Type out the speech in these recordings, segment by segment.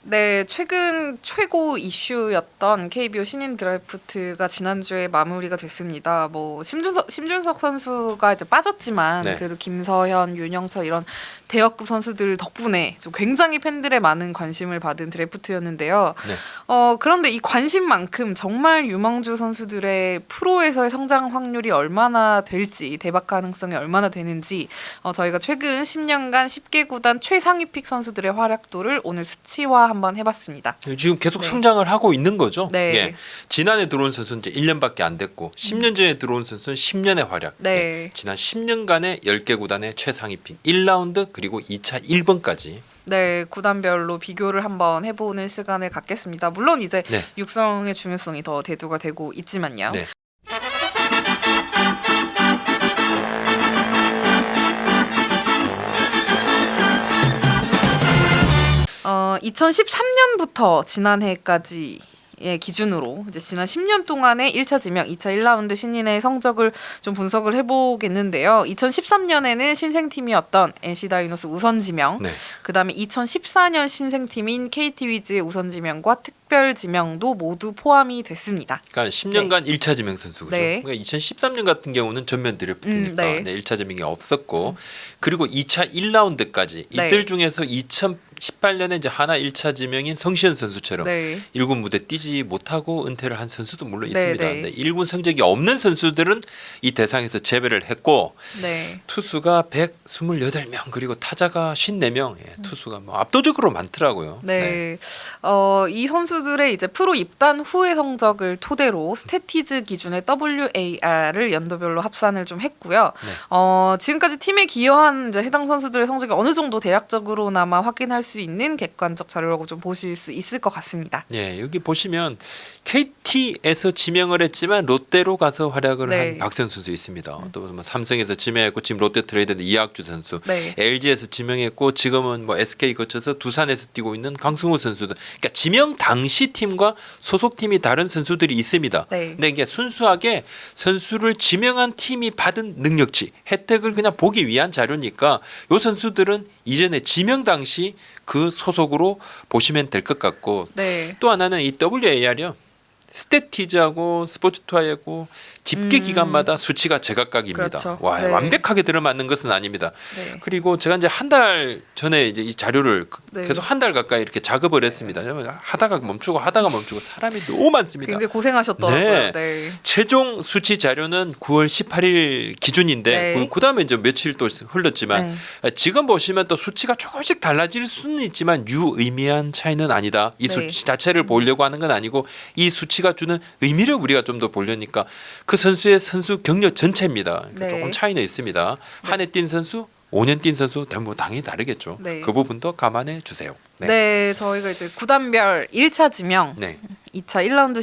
네, 최근 최고 이슈였던 KBO 신인 드래프트가 지난주에 마무리가 됐습니다. 뭐 심준석 선수가 이제 빠졌지만 네. 그래도 김서현, 윤영철 이런 대역급 선수들 덕분에 좀 굉장히 팬들의 많은 관심을 받은 드래프트였는데요. 네. 그런데 이 관심만큼 정말 유망주 선수들의 프로에서의 성장 확률이 얼마나 될지, 대박 가능성이 얼마나 되는지 저희가 최근 10년간 10개 구단 최상위 픽 선수들의 활약도를 오늘 수치화 한번 해봤습니다. 지금 계속 네. 성장을 하고 있는 거죠. 네. 예. 지난해 들어온 선수는 이제 1년밖에 안 됐고 10년 전에 들어온 선수는 10년의 활약. 네. 예. 지난 10년간의 10개 구단의 최상위 픽 1라운드 그리고 2차 1번까지. 네, 구단별로 비교를 한번 해보는 시간을 갖겠습니다. 물론 이제 네. 육성의 중요성이 더 대두가 되고 있지만요. 네. 2013년부터 지난해까지 기준으로 이제 지난 10년 동안의 1차 지명, 2차 1라운드 신인의 성적을 좀 분석을 해보겠는데요. 2013년에는 신생팀이었던 NC 다이노스 우선 지명, 네. 그다음에 2014년 신생팀인 KT 위즈의 우선 지명과 특별 지명도 모두 포함이 됐습니다. 그러니까 10년간 1차 지명 선수죠. 네. 그러니까 2013년 같은 경우는 전면 드래프트니까 네. 1차 지명이 없었고 그리고 2차 1라운드까지 네. 이들 중에서 2018년에 이제 하나 1차 지명인 성시현 선수처럼 네. 1군 무대 뛰지 못하고 은퇴를 한 선수도 물론 네, 있습니다. 네. 근데 1군 성적이 없는 선수들은 이 대상에서 제외를 했고 네. 투수가 128명 그리고 타자가 54명. 예, 투수가 뭐 압도적으로 많더라고요. 네. 이 선수들의 이제 프로 입단 후의 성적을 토대로 스태티즈 기준의 WAR을 연도별로 합산을 좀 했고요. 네. 지금까지 팀에 기여한 이제 해당 선수들의 성적이 어느 정도 대략적으로나마 확인할 수 있는 객관적 자료라고 좀 보실 수 있을 것 같습니다. 예, 여기 보시면 KT에서 지명을 했지만 롯데로 가서 활약을 네. 한 박세훈 선수 있습니다. 또 뭐 삼성에서 지명했고 지금 롯데 트레이드된 이학주 선수, 네. LG에서 지명했고 지금은 뭐 SK 거쳐서 두산에서 뛰고 있는 강승호 선수들. 그러니까 지명 당시 팀과 소속 팀이 다른 선수들이 있습니다. 네. 근데 이게 순수하게 선수를 지명한 팀이 받은 능력치, 혜택을 그냥 보기 위한 자료니까 요 선수들은 이전에 지명 당시 그 소속으로 보시면 될 것 같고 네. 또 하나는 이 WAR이요. 스태티즈하고 스포츠투아하고 집계 기간마다 수치가 제각각입니다. 그렇죠. 와, 네. 완벽하게 들어맞는 것은 아닙니다. 네. 그리고 제가 이제 한 달 전에 이제 이 자료를 네. 계속 한 달 가까이 이렇게 작업을 했습니다. 하다가 멈추고 사람이 너무 많습니다. 굉장히 고생하셨더라고요. 네. 네. 최종 수치 자료는 9월 18일 기준인데 네. 그다음에 이제 며칠 또 흘렀지만 지금 보시면 또 수치가 조금씩 달라질 수는 있지만 유의미한 차이는 아니다. 이 네. 수치 자체를 보려고 하는 건 아니고 이 수치가 주는 의미를 우리가 좀 더 보려니까 그 선수의 선수 경력 전체입니다. 그러니까 네. 조금 차이는 있습니다. 한 해 뛴 선수 5년 뛴 선수 뭐 당연히 다르겠죠. 네. 그 부분도 감안해 주세요. 네, 저희가 이제 구단별 1차 지명, 네. 2차 1라운드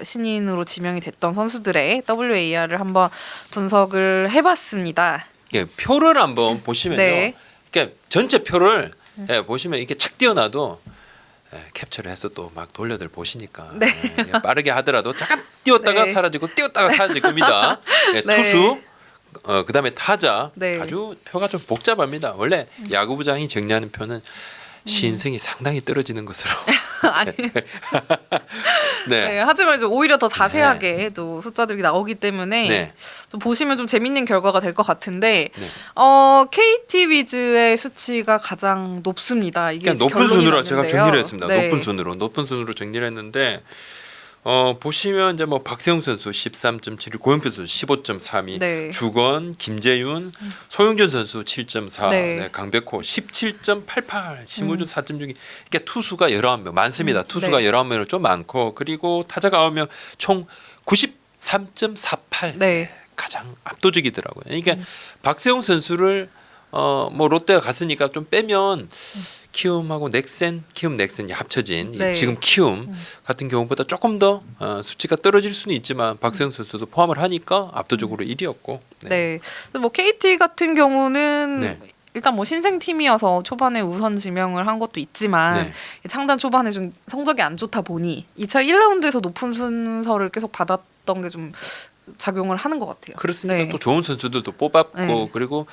신인으로 지명이 됐던 선수들의 WAR을 한번 분석을 해봤습니다. 예, 표를 한번 보시면요. 네. 그러니까 전체 표를 보시면 이렇게 착 띄어놔도 캡처를 해서 또 막 돌려들 보시니까 네. 빠르게 하더라도 잠깐 띄웠다가 네. 사라지고 띄웠다가 사라질 겁니다. 네. 투수 그다음에 타자 네. 아주 표가 좀 복잡합니다. 원래 야구부장이 정리하는 표는 시인성이 상당히 떨어지는 것으로. 아니, 네. 네, 하지만 이제 오히려 더 자세하게 또 숫자들이 나오기 때문에 네. 좀 보시면 좀 재밌는 결과가 될 것 같은데 네. KT 위즈의 수치가 가장 높습니다. 이게 그러니까 이제 높은 결론이 순으로 제가 났는데요. 정리를 했습니다. 네. 높은 순으로 정리를 했는데 보시면 이제 뭐 박세웅 선수 13.7, 고영표 선수 15.32, 네. 주건, 김재윤, 소영준 선수 7.4, 네. 네, 강백호 17.88, 심우준 4.62. 그러니까 투수가 19명 많습니다. 투수가 네. 19명은 좀 많고 그리고 타자가 9명 총 93.48. 네. 가장 압도적이더라고요. 그러니까 박세웅 선수를 뭐 롯데가 갔으니까 좀 빼면 키움하고 키움 넥센이 합쳐진 네. 지금 키움 같은 경우보다 조금 더 수치가 떨어질 수는 있지만 박세웅 선수도 포함을 하니까 압도적으로 1위였고. 네. 뭐 KT 같은 경우는 네. 일단 뭐 신생팀이어서 초반에 우선 지명을 한 것도 있지만 네. 창단 초반에 좀 성적이 안 좋다 보니 2차 1라운드에서 높은 순서를 계속 받았던 게 좀 작용을 하는 것 같아요. 그렇습니다. 네. 또 좋은 선수들도 뽑았고 네. 그리고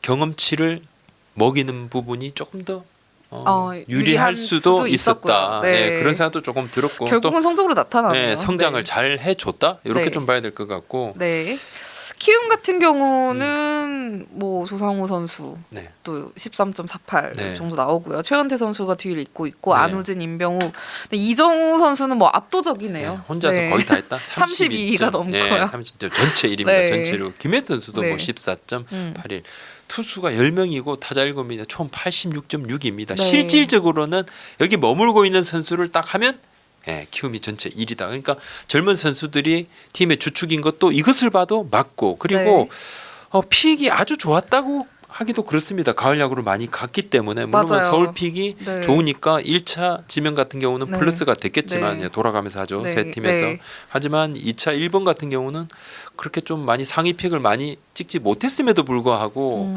경험치를 먹이는 부분이 조금 더 유리한 유리할 수도 있었다. 있었고요. 네. 그런 생각도 조금 들었고 결국은 성적으로 나타나네요. 또 성장을 잘 해줬다 이렇게 네. 좀 봐야 될 것 같고 네. 키움 같은 경우는 뭐 조상우 선수 네. 또 13.48 네. 정도 나오고요. 최현태 선수가 뒤를 잇고 있고 네. 안우진, 임병우, 근데 이정우 선수는 뭐 압도적이네요. 네, 혼자서 네. 거의 다 했다. 32가 넘고요. 30점 전체 1위입니다. 네. 전체로 김혜수 선수도 네. 뭐 14.81. 투수가 10명이고 타자 7명입니다. 총 86.6입니다. 네. 실질적으로는 여기 머물고 있는 선수를 딱 하면 키움이 전체 1위다. 그러니까 젊은 선수들이 팀의 주축인 것도 이것을 봐도 맞고 그리고 네. 픽이 아주 좋았다고 하기도 그렇습니다. 가을 야구를 많이 갔기 때문에 물론 맞아요. 서울 픽이 네. 좋으니까 1차 지명 같은 경우는 네. 플러스가 됐겠지만 네. 돌아가면서 하죠. 네. 세 팀에서. 네. 하지만 2차 1번 같은 경우는 그렇게 좀 많이 상위 픽을 많이 찍지 못했음에도 불구하고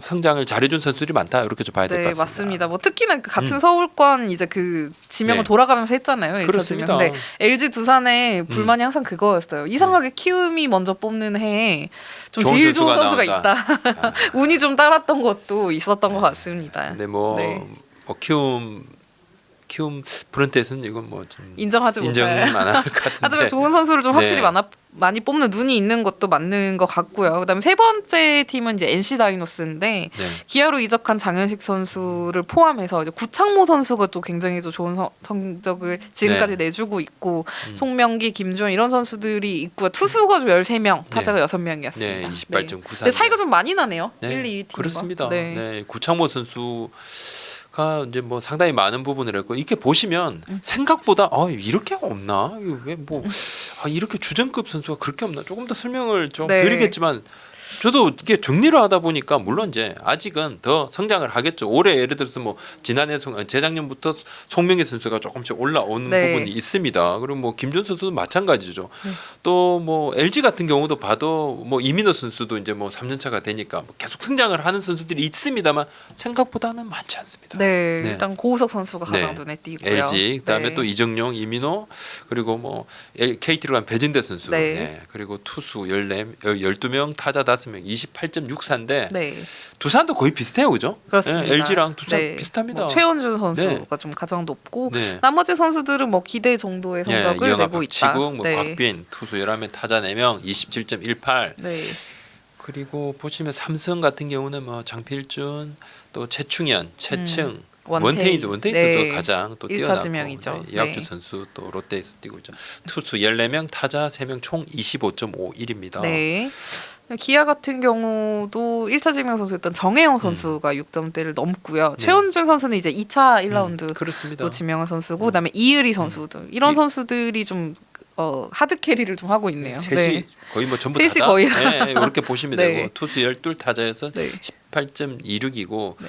성장을 잘해준 선수들이 많다 이렇게 좀 봐야 될 것 네, 같습니다. 맞습니다. 뭐 특히나 그 같은 서울권 이제 그 지명을 네. 돌아가면서 했잖아요. 1차 그렇습니다. 지명. 근데 LG 두산의 불만이 항상 그거였어요. 이상하게 키움이 먼저 뽑는 해에 좀 좋은 제일 좋은 선수가 선수가 있다. 운이 좀 따랐던 것도 있었던 것 같습니다. 근데 뭐 네. 키움 브런트에서는 이건 뭐 좀 인정하지 인정 못할. 안 할 것 같은데. 하지만 좋은 선수를 좀 확실히 네. 많이 뽑는 눈이 있는 것도 맞는 것 같고요. 그다음에 세 번째 팀은 이제 NC 다이노스인데 네. 기아로 이적한 장현식 선수를 포함해서 이제 구창모 선수가 또 굉장히 또 좋은 성적을 지금까지 내주고 있고 송명기, 김주현 이런 선수들이 있고요. 투수가 좀 13명, 타자가 6명이었습니다. 네, 28.94. 근데 차이가 좀 많이 나네요. 네, 1, 2 팀과. 그렇습니다. 네. 네, 구창모 선수가 이제 뭐 상당히 많은 부분을 했고 이렇게 보시면 생각보다 이렇게 없나? 왜 뭐 이렇게 주전급 선수가 그렇게 없나? 조금 더 설명을 좀 네. 드리겠지만 저도 이게 정리를 하다 보니까 물론 이제 아직은 더 성장을 하겠죠. 올해 예를 들어서 뭐 지난해 재작년부터 송명기 선수가 조금씩 올라오는 네. 부분이 있습니다. 그리고 뭐 김준 선수도 마찬가지죠. 또 뭐 LG 같은 경우도 봐도 뭐 이민호 선수도 이제 뭐 3년 차가 되니까 뭐 계속 성장을 하는 선수들이 있습니다만 생각보다는 많지 않습니다. 네, 네. 일단 고우석 선수가 가장 네. 눈에 띄고요. LG 그다음에 네. 또 이정용, 이민호 그리고 뭐 KT로 간 배진대 선수 네. 그리고 투수 12명 타자 5명 28.64인데 네, 두산도 거의 비슷해요. 그죠? 그렇습니다. LG랑 두산 네. 비슷합니다. 뭐 최원준 선수가 좀 가장 높고 네. 나머지 선수들은 뭐 기대 정도의 성적을 이영하, 내고 있다. 박치국, 뭐 네. 곽빈 투수 11명 타자 4명 27.18 네. 그리고 보시면 삼성 같은 경우는 뭐 장필준 또 최충현, 최층 원태인. 원태인도 네. 가장 또 1차 뛰어나고 지명이죠. 이학주 네. 선수 또 롯데에서 뛰고 있죠. 투수 14명, 타자 3명 총 25.51입니다. 네. 기아 같은 경우도 1차 지명 선수였던 정혜영 선수가 6점대를 넘고요. 네. 최원준 선수는 이제 2차 1라운드로 그렇습니다. 지명한 선수고 그다음에 이의리 선수도 이런 선수들이 좀 하드 캐리를 좀 하고 있네요. 셋이 네. 거의 뭐 전부 셋이 다다. 거의 네, 이렇게 보시면 네. 되고 투수 12 타자에서 네. 18.26이고 네.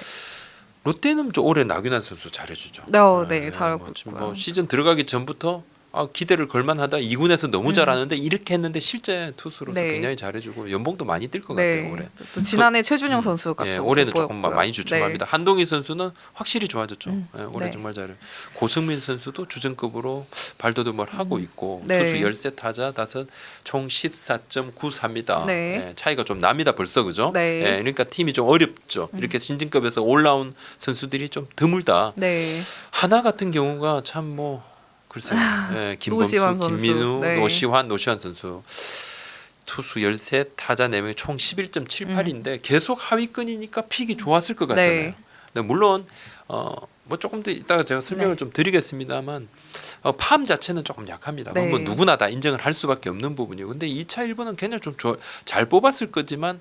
롯데는 좀 올해 나균환 선수 잘해주죠. 네, 잘하고 지금 있고요. 뭐 시즌 들어가기 전부터 기대를 걸만하다. 2군에서 너무 잘하는데 이렇게 했는데 실제 투수로서 네. 굉장히 잘해주고 연봉도 많이 뛸 것 네. 같아요 올해. 또 지난해 최준영 선수가 또 올해는 조금 돋보였고요. 많이 주춤합니다. 한동희 선수는 확실히 좋아졌죠. 올해 네. 정말 잘해. 고승민 선수도 주전급으로 발돋움을 하고 있고 네. 투수 13 타자 5 총 14.94입니다. 네. 차이가 좀 납니다 벌써 그죠? 네. 그러니까 팀이 좀 어렵죠. 이렇게 신진급에서 올라온 선수들이 좀 드물다. 네. 하나 같은 경우가 참 뭐 글쎄요. 김범수, 노시환 선수. 김민우, 네. 노시환 선수. 투수 13 타자 4명 총 11.78인데 계속 하위권이니까 픽이 좋았을 것 같잖아요. 네. 근데 물론 뭐 조금 더 이따가 제가 설명을 네. 좀 드리겠습니다만 팜 자체는 조금 약합니다. 네. 그건 뭐 누구나 다 인정을 할 수밖에 없는 부분이고 근데 2차 1번은 굉장히 좀 잘 뽑았을 거지만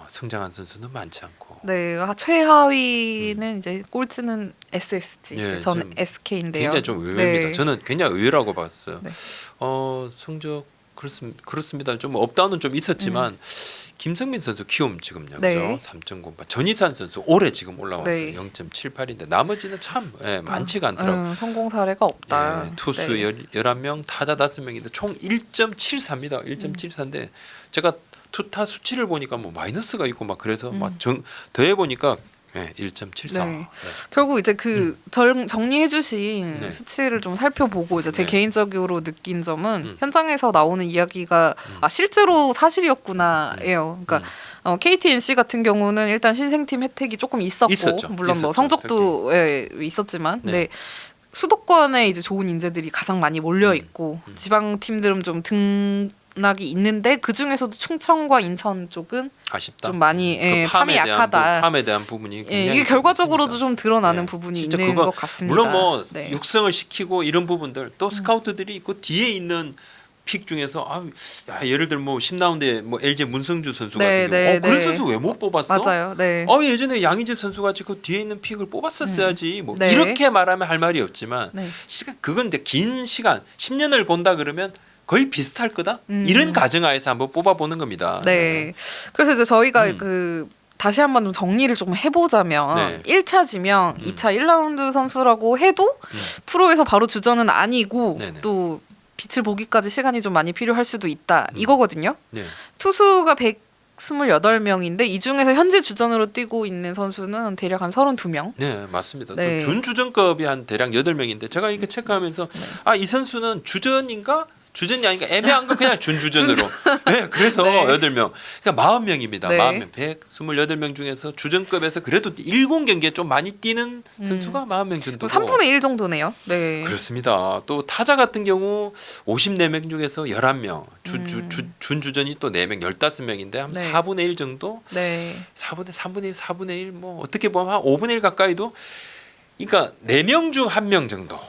성장한 선수는 많지 않고 네, 최하위는 이제 꼴찌는 SSG, 예, 전 좀 SK인데요. 굉장히 좀 의외입니다. 네. 저는 굉장히 의외라고 봤어요. 네. 성적 그렇습니다. 좀 업다운은 좀 있었지만 김성민 선수 키움 지금요. 네. 그죠? 3.08. 전희산 선수 올해 지금 올라왔어요. 네. 0.78인데 나머지는 참 많지가 않더라고요. 성공 사례가 없다. 투수 네. 11명, 타자 5명인데 총 1.74입니다. 1.74인데 제가 투타 수치를 보니까 뭐 마이너스가 있고 막 그래서 막 더해 보니까 1.74. 네. 결국 이제 그 정리해주신 네. 수치를 좀 살펴보고 이제 제 네. 개인적으로 느낀 점은 현장에서 나오는 이야기가 실제로 사실이었구나예요. 그러니까 KT&C 같은 경우는 일단 신생팀 혜택이 조금 있었고 있었죠. 물론 뭐 있었죠. 성적도 있었지만 네. 근데 수도권에 이제 좋은 인재들이 가장 많이 몰려 있고 지방 팀들은 좀 등락이 있는데 그 중에서도 충청과 인천 쪽은 아쉽다. 좀 많이 그 팜이 약하다. 팜에 대한 부분이 예, 굉장히 이게 결과적으로도 있습니다. 좀 드러나는 네. 부분이 진짜 있는 그거 것 같습니다. 물론 뭐 네. 육성을 시키고 이런 부분들 또 스카우트들이 있고 뒤에 있는 픽 중에서 야, 예를 들어 뭐 10라운드에 뭐 LG 문성주 선수 네, 같은 경우 네, 그런 네. 선수 왜 못 뽑았어? 맞아요. 네. 예전에 양의지 선수 같이 그 뒤에 있는 픽을 뽑았었어야지. 뭐 네. 이렇게 말하면 할 말이 없지만 네. 시간 그건 이제 긴 시간 10년을 본다 그러면 거의 비슷할 거다. 이런 가정하에서 한번 뽑아보는 겁니다. 네. 그래서 이제 저희가 음. 그 다시 한번 좀 정리를 좀 해보자면 네. 1차 지명, 2차 1라운드 선수라고 해도 프로에서 바로 주전은 아니고 네네. 또 빛을 보기까지 시간이 좀 많이 필요할 수도 있다 이거거든요. 네. 투수가 128명인데 이 중에서 현재 주전으로 뛰고 있는 선수는 대략 한 32명. 네, 맞습니다. 네. 준주전급이 한 대략 8명인데 제가 이렇게 체크하면서 이 선수는 주전인가? 주전이 아닌가 애매한 거 그냥 준주전으로. 네, 그래서 네. 8명. 그러니까 40명입니다. 네. 40명. 128명 중에서 주전급에서 그래도 1군경기에 좀 많이 뛰는 선수가 40명 정도고. 3분의 1 정도네요. 네. 그렇습니다. 또 타자 같은 경우 54명 중에서 11명. 준주전이 또 4명, 15명인데 한 네. 4분의 1 정도? 네. 3분의 1, 4분의 1 뭐 어떻게 보면 한 5분의 1 가까이도 그러니까 4명 중 1명 정도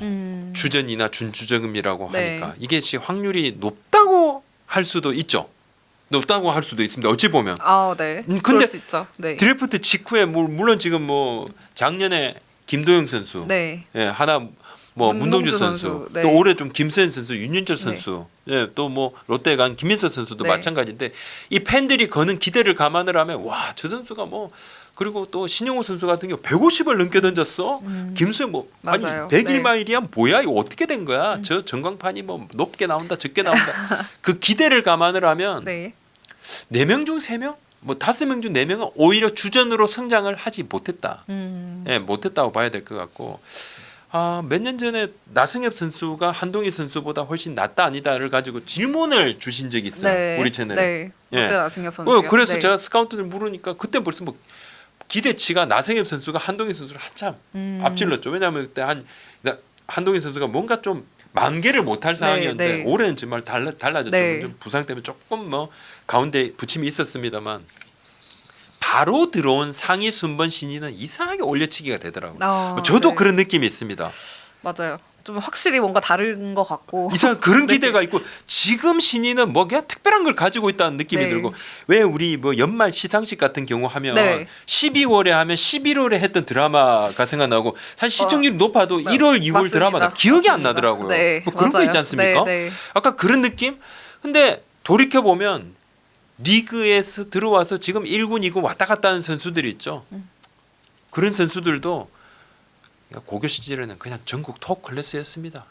주전이나 준주전이라고 네. 하니까 이게 지금 확률이 높다고 할 수도 있죠. 높다고 할 수도 있습니다. 어찌 보면 네. 근데 그럴 수 있죠. 네. 드래프트 직후에 물론 지금 뭐 작년에 김도영 선수, 네. 예, 하나 뭐 문동주 선수, 네. 또 올해 좀 김서현 선수, 윤윤철 선수, 예, 또 뭐 롯데 간 김민석 선수도 네. 마찬가지인데 이 팬들이 거는 기대를 감안을 하면 와, 저 선수가 뭐 그리고 또 신영호 선수 같은 경우 150을 넘게 던졌어. 김수현 뭐 아니 맞아요. 101마일이야 뭐야 이거 어떻게 된 거야? 저 전광판이 뭐 높게 나온다 적게 나온다. 그 기대를 감안을 하면 네. 4명 중 3명? 뭐 5명 중 4명은 오히려 주전으로 성장을 하지 못했다. 예, 못했다고 봐야 될 것 같고 몇 년 전에 나승엽 선수가 한동희 선수보다 훨씬 낫다 아니다를 가지고 질문을 주신 적이 있어요. 네. 우리 채널에. 네. 예. 롯데 나승엽 선수. 그래서 네. 제가 스카우트들 물으니까 그때 벌써 뭐 기대치가 나승엽 선수가 한동희 선수를 한참 앞질렀죠. 왜냐하면 그때 한동희 선수가 뭔가 좀 만개를 못할 상황이었는데 네. 올해는 정말 달라졌죠. 네. 좀 부상 때문에 조금 뭐 가운데 부침이 있었습니다만 바로 들어온 상위 순번 신인은 이상하게 올려치기가 되더라고요. 저도 네. 그런 느낌이 있습니다. 맞아요. 좀 확실히 뭔가 다른 것 같고. 이상 그런 네. 기대가 있고 지금 신인은 뭐 그냥 특별한 걸 가지고 있다는 느낌이 네. 들고 왜 우리 뭐 연말 시상식 같은 경우 하면 네. 12월에 하면 11월에 했던 드라마가 생각나고 사실 시청률이 높아도 1월, 2월 맞습니다. 드라마다 기억이 안 맞습니다. 나더라고요. 네, 뭐 그런 거 맞아요. 있지 않습니까? 네, 네. 아까 그런 느낌? 근데 돌이켜 보면 리그에서 들어와서 지금 1군, 2군 왔다 갔다 하는 선수들이 있죠. 그런 선수들도 고교 시절에는 그냥 전국 톱 클래스였습니다.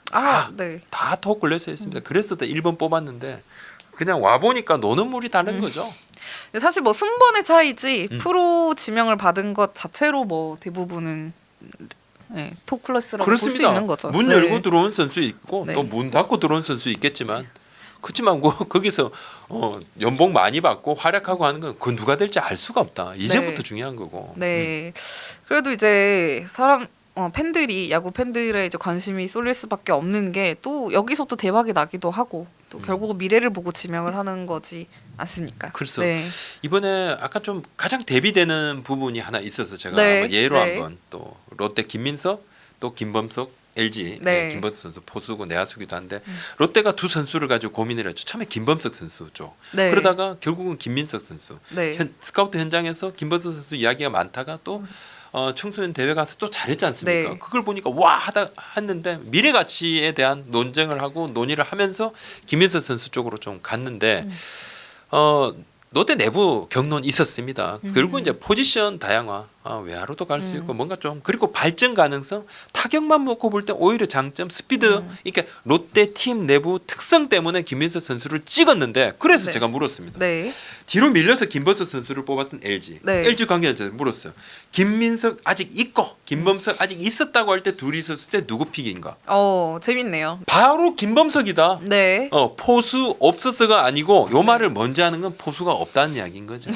네. 다 톱 클래스였습니다. 그래서 다 1번 뽑았는데 그냥 와 보니까 노는 물이 다른 거죠. 근데 사실 뭐 순번의 차이지 프로 지명을 받은 것 자체로 뭐 대부분은 톱 클래스라고 볼 수 그렇습니다. 있는 거죠. 문 네. 열고 들어온 선수 있고 네. 또 문 닫고 들어온 선수 있겠지만 그렇지만 거기서 연봉 많이 받고 활약하고 하는 건 그 누가 될지 알 수가 없다. 이제부터 네. 중요한 거고. 네. 그래도 이제 팬들이 야구 팬들의 이제 관심이 쏠릴 수밖에 없는 게 또 여기서 또 대박이 나기도 하고 또 결국 미래를 보고 지명을 하는 거지 않습니까? 그래서 네. 이번에 아까 좀 가장 대비되는 부분이 하나 있어서 제가 네. 한번 예로 네. 한번 또 롯데 김민석 또 김범석 LG 네. 김범석 선수 포수고 내야수기도 한데 롯데가 두 선수를 가지고 고민을 했죠. 처음에 김범석 선수 쪽 네. 그러다가 결국은 김민석 선수 네. 스카우트 현장에서 김범석 선수 이야기가 많다가 또 청소년 대회 가서 또 잘했지 않습니까? 네. 그걸 보니까 와 하다 했는데 미래 가치에 대한 논쟁을 하고 논의를 하면서 김민석 선수 쪽으로 좀 갔는데 롯데 내부 경론 있었습니다. 그리고 이제 포지션 다양화, 외야로도 갈 수 있고 뭔가 좀 그리고 발전 가능성, 타격만 놓고 볼 때 오히려 장점, 스피드, 그러니까 롯데 팀 내부 특성 때문에 김민석 선수를 찍었는데 그래서 네. 제가 물었습니다. 네. 뒤로 밀려서 김범석 선수를 뽑았던 LG, 네. LG 관계자한테 물었어요. 김민석 아직 있고 김범석 아직 있었다고 할 때 둘이 있었을 때 누구 픽인가? 재밌네요. 바로 김범석이다. 네. 포수 없었어가 아니고 요 말을 먼저 하는 건 포수가 없다는 이야기인 거죠.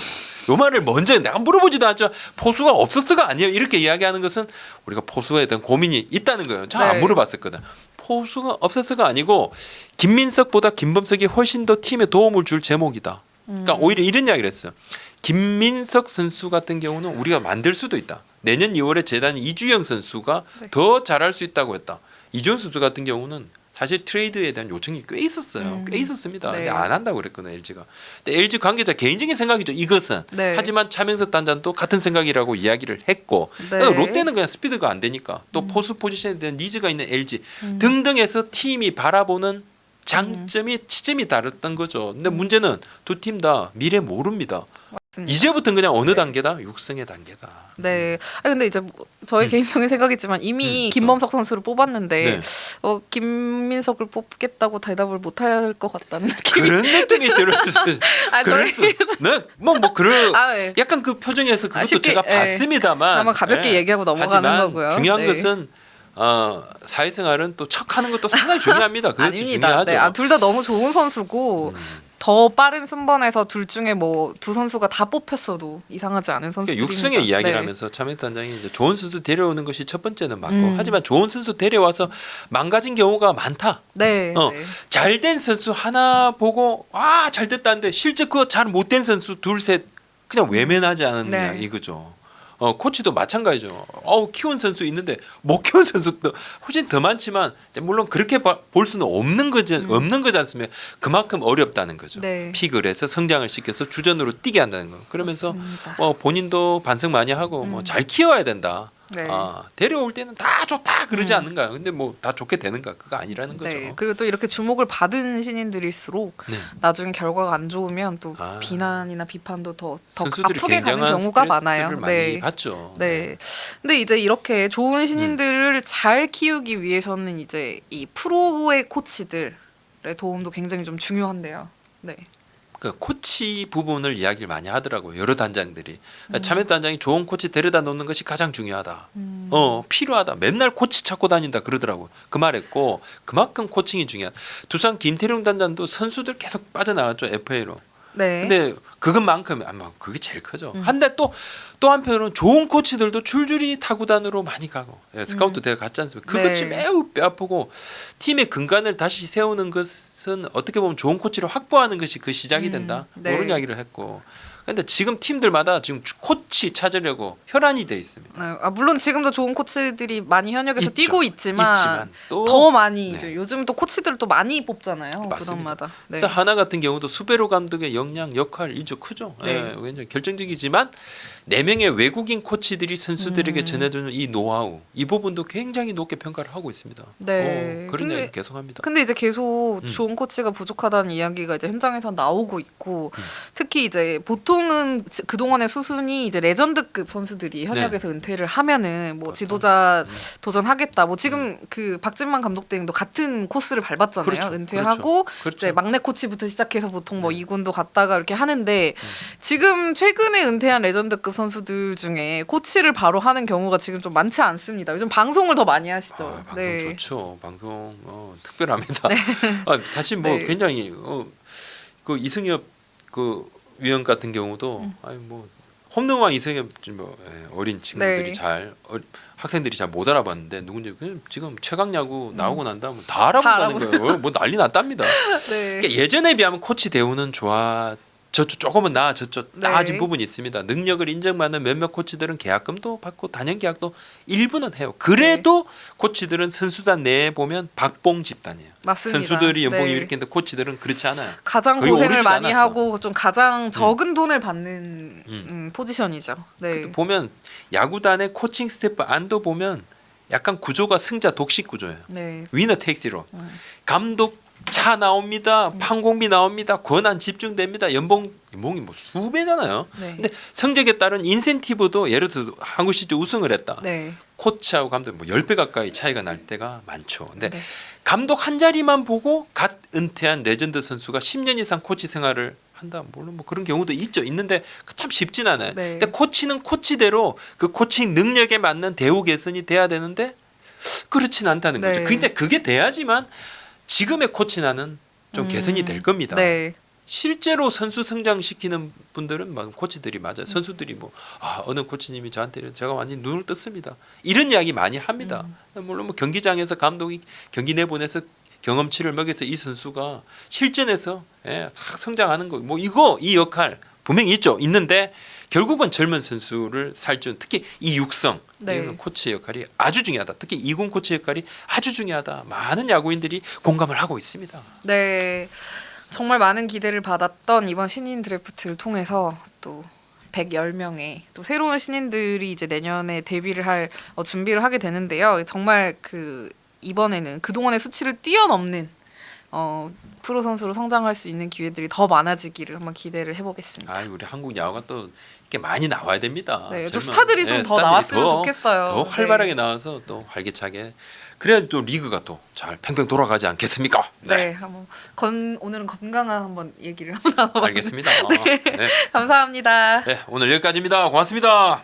요 말을 먼저 내가 물어보지도 않죠. 포수가 없었어가 아니에요. 이렇게 이야기하는 것은 우리가 포수에 대한 고민이 있다는 거예요. 잘 안 네. 물어봤었거든. 포수가 없었어가 아니고 김민석보다 김범석이 훨씬 더 팀에 도움을 줄 제목이다. 그러니까 오히려 이런 이야기를 했어요. 김민석 선수 같은 경우는 우리가 만들 수도 있다. 내년 2월에 재단 이주영 선수가 네. 더 잘할 수 있다고 했다. 이주영 선수 같은 경우는 사실 트레이드에 대한 요청이 꽤 있었어요. 꽤 있었습니다. 네. 근데 안 한다고 그랬거든요, LG가. 근데 LG 관계자 개인적인 생각이죠. 이것은. 네. 하지만 차명석 단장도 같은 생각이라고 이야기를 했고 네. 그러니까 롯데는 그냥 스피드가 안 되니까 또 포수 포지션에 대한 니즈가 있는 LG 등등해서 팀이 바라보는 장점이 치점이 다르던 거죠. 근데 문제는 두 팀 다 미래 모릅니다. 맞습니다. 이제부터는 그냥 어느 단계다? 육성의 단계다. 네. 아 근데 이제 뭐 저희 개인적인 생각이지만 이미 김범석 선수를 뽑았는데 네. 김민석을 뽑겠다고 대답을 못할 것 같다는 느낌이. 그런 느낌이 들어요. 아 저희 뭐 그런 아, 네. 약간 그 표정에서 그것도 쉽게, 제가 예. 봤습니다만 한번 가볍게 예. 얘기하고 넘어가는 하지만 거고요. 중요한 네. 것은 사회생활은 또 척하는 것도 상당히 중요합니다. 그것이 아닙니다. 중요하죠. 네. 둘 다 너무 좋은 선수고 더 빠른 순번에서 둘 중에 뭐 두 선수가 다 뽑혔어도 이상하지 않은 그러니까 선수들입니다. 육성의 이야기를 네. 하면서 차명태 단장이 이제 좋은 선수 데려오는 것이 첫 번째는 맞고 음. 하지만 좋은 선수 데려와서 망가진 경우가 많다. 네. 어. 네. 잘된 선수 하나 보고 잘 됐다는데 실제 그 잘 못된 선수 둘 셋 그냥 외면하지 않았느냐 네. 이거죠. 코치도 마찬가지죠. 키운 선수 있는데 못 키운 선수도 훨씬 더 많지만 물론 그렇게 볼 수는 없는 거지 않습니까? 그만큼 어렵다는 거죠. 네. 픽을 해서 성장을 시켜서 주전으로 뛰게 한다는 거. 그러면서 맞습니다. 본인도 반성 많이 하고 잘 키워야 된다. 네. 데려올 때는 다 좋다 그러지 않는가? 근데 뭐 다 좋게 되는가? 그거 아니라는 거죠. 네. 그리고 또 이렇게 주목을 받은 신인들일수록 네. 나중에 결과가 안 좋으면 또 아. 비난이나 비판도 더 선수들이 아프게 가는 굉장한 경우가 스트레스를 많아요. 많이 네. 받죠. 네. 근데 이제 이렇게 좋은 신인들을 잘 키우기 위해서는 이제 이 프로의 코치들의 도움도 굉장히 좀 중요한데요. 네. 그 코치 부분을 이야기를 많이 하더라고요. 여러 단장들이 차명 단장이 좋은 코치 데려다 놓는 것이 가장 중요하다. 필요하다. 맨날 코치 찾고 다닌다 그러더라고. 그 말했고 그만큼 코칭이 중요하다. 두산 김태룡 단장도 선수들 계속 빠져나갔죠 FA로. 네. 근데 그것만큼 아마 그게 제일 크죠. 한데 또 한편으로는 좋은 코치들도 줄줄이 타구단으로 많이 가고 스카우트 대회 갔지 않습니까? 그것이 네. 매우 뼈아프고 팀의 근간을 다시 세우는 것은 어떻게 보면 좋은 코치를 확보하는 것이 그 시작이 된다. 네. 이런 이야기를 했고. 근데 지금 팀들마다 지금 코치 찾으려고 혈안이 돼 있습니다. 네. 물론 지금도 좋은 코치들이 많이 현역에서 있죠. 뛰고 있지만 또 더 많이 네. 이제 요즘 또 코치들을 또 많이 뽑잖아요. 맞습니다. 구단마다. 네. 그래서 하나 같은 경우도 수베로 감독의 역량 역할 일조 크죠. 네. 굉장히 결정적이지만 4명의 외국인 코치들이 선수들에게 전해주는 이 노하우 이 부분도 굉장히 높게 평가를 하고 있습니다. 네. 그런 근데- 이야기 계속합니다. 근데 이제 계속 좋은 코치가 부족하다는 이야기가 이제 현장에서 나오고 있고 특히 이제 보통은 그동안의 수순이 이제 레전드급 선수들이 현역에서 은퇴를 하면은 뭐 지도자 도전하겠다. 뭐 지금 그 박진만 감독 대행도 같은 코스를 밟았잖아요. 그렇죠. 은퇴하고 그렇죠. 이제 막내 코치부터 시작해서 보통 뭐 2군도 갔다가 이렇게 하는데 지금 최근에 은퇴한 레전드급 선수들 중에 코치를 바로 하는 경우가 지금 좀 많지 않습니다. 요즘 방송을 더 많이 하시죠. 방송 네. 좋죠. 방송 특별합니다. 사실 뭐 네. 굉장히 그 이승엽 그 위원 같은 경우도 아니 뭐 홈런왕 이승엽 어린 친구들이 네. 학생들이 잘 못 알아봤는데 누군지 그냥 지금 최강 야구 나오고 난 다음에 다 알아본다는 다 거예요. 뭐 난리 났답니다. 네. 그러니까 예전에 비하면 코치 대우는 저쪽 조금은 나아졌죠. 네. 나아진 부분이 있습니다. 능력을 인정받는 몇몇 코치들은 계약금도 받고 단연 계약도 일부는 해요. 그래도 코치들은 선수단 내에 보면 박봉 집단이에요. 맞습니다. 선수들이 연봉이 네. 이렇게 있는데 코치들은 그렇지 않아요. 가장 거의 고생을 오르지도 많이 않았어. 하고 좀 가장 적은 돈을 받는 포지션이죠. 네. 또 보면 야구단의 코칭 스태프 안도 보면 약간 구조가 승자 독식 구조예요. 네. 위너 테이크시로 감독 차 나옵니다. 판공비 나옵니다. 권한 집중됩니다. 연봉이 뭐 수배잖아요. 네. 근데 성적에 따른 인센티브도 예를 들어 한국 시즌 우승을 했다. 네. 코치하고 감독 뭐 10배 가까이 차이가 날 때가 많죠. 근데 네. 감독 한 자리만 보고 갓 은퇴한 레전드 선수가 10년 이상 코치 생활을 한다. 물론 뭐 그런 경우도 있는데 참 쉽진 않아요. 네. 근데 코치는 코치대로 그 코칭 능력에 맞는 대우 개선이 돼야 되는데 그렇진 않다는 네. 거죠. 근데 그게 돼야지만 지금의 코치나는 좀 개선이 될 겁니다. 네. 실제로 선수 성장시키는 분들은 막 코치들이 맞아요. 선수들이 뭐 어느 코치님이 저한테 제가 완전히 눈을 떴습니다. 이런 이야기 많이 합니다. 물론 뭐 경기장에서 감독이 경기 내보내서 경험치를 먹여서 이 선수가 실전에서 싹 성장하는 거 뭐 이 역할 분명히 있는데 결국은 젊은 선수를 살준 특히 이 육성 네. 이거는 코치의 역할이 아주 중요하다. 특히 이군 코치 역할이 아주 중요하다. 많은 야구인들이 공감을 하고 있습니다. 네. 정말 많은 기대를 받았던 이번 신인 드래프트를 통해서 또 110명의 또 새로운 신인들이 이제 내년에 데뷔를 할 준비를 하게 되는데요. 정말 이번에는 그동안의 수치를 뛰어넘는 프로 선수로 성장할 수 있는 기회들이 더 많아지기를 한번 기대를 해보겠습니다. 우리 한국 야구가 또 이렇게 많이 나와야 됩니다. 네, 또 스타들이 좀 더 나왔으면 좋겠어요. 더 활발하게 나와서 또 활기차게 그래야 또 리그가 또 잘 팽팽 돌아가지 않겠습니까? 네, 한번 오늘은 건강한 한번 얘기를 한번 나눠봤는데. 알겠습니다. 네. 감사합니다. 네, 오늘 여기까지입니다. 고맙습니다.